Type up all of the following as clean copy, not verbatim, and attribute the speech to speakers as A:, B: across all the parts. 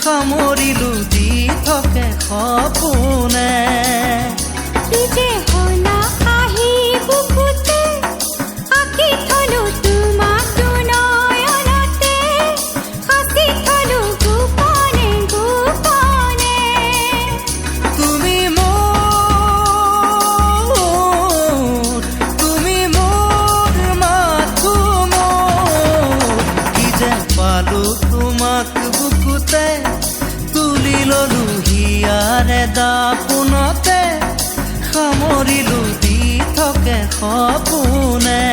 A: সামৰিলো দি থাকে সপোনে
B: কি যে হলা আহি বুকুতে আঁকি থলো তোমাক দুনয়নতে সাঁচি থলো গোপনে গোপনে
A: তুমি মোৰ মাথো মোৰ কি যে পালো তোমাক বুকুতে তুলি ললো হিয়াৰে দাপোনতে সামৰিলো দি থাকে সপোনে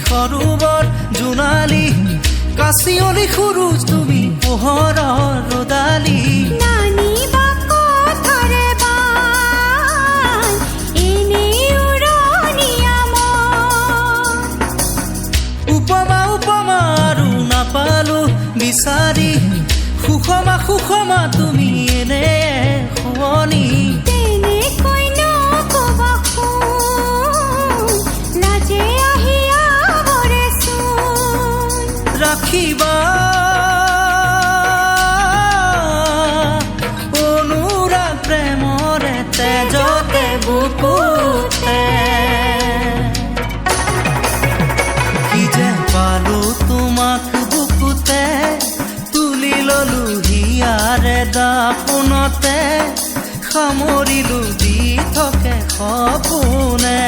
A: সৰুবৰ জোনালী কাচিয়লি সুৰুজ তুমি পোহৰৰ ৰদালি
B: নানি বাকথৰে বান এনে উৰণীয়া মন
A: উপমা উপমা আৰু নাপালো বিচাৰি সুষমা সুষমা তুমি এনে শুৱনি
B: তেনেকৈ নকবা শুন লাজে আহি
A: ৰাখিবা অনুৰাগ প্ৰেমৰে তেজতে বুকুতে কি যে পালো তোমাক বুকুতে তুলি ললো হিয়াৰে দাপোনতে সামৰিলো দি থাকে সপোনে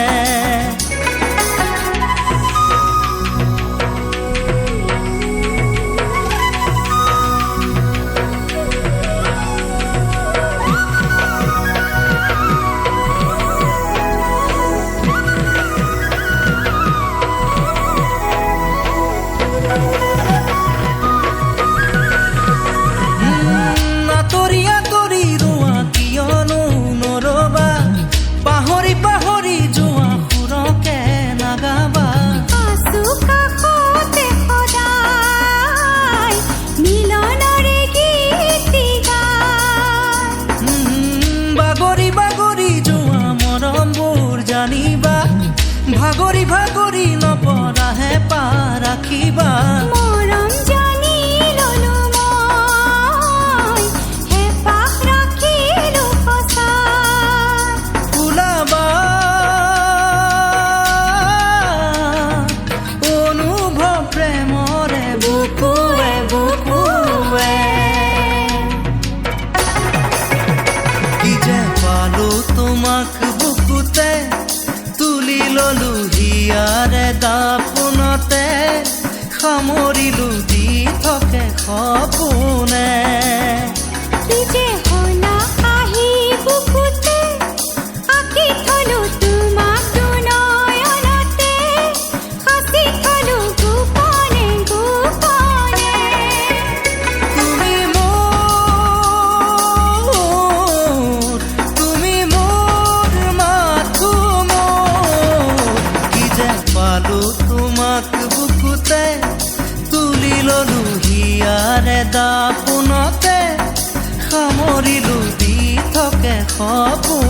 A: পাহৰি যোৱা সুৰকে নাগাবা
B: আছো কাষতে সদায় মিলনৰে গীত গায়
A: বাগৰি বাগৰি যোৱা মৰমবোৰ জানিবা ভাগৰি ভাগৰি নপৰাহে পাৰ ৰাখিবা
B: মৰম জানি ললো মই হেঁপাহ ৰাখিলো সঁচা
A: ওলাবা অনুভৱ প্ৰেমৰে বুকুৱে বুকুৱে কি যে পালো তোমাক বুকুতে তুলি ললো হিয়াৰে দাপোনতে সামৰিলো দি থাকে সপোনে
B: কি যে হলা আহি বুকুতে আঁকি থলো তোমাক দুনয়নতে সাঁচি থলো গোপনে গোপনে
A: তুমি মোৰ মাথো মোৰ কি যে পালো তোমাক বুকুতে তুলি ললো হিয়াৰে দাপোনতে সামৰিলো দি থাকে সপোনে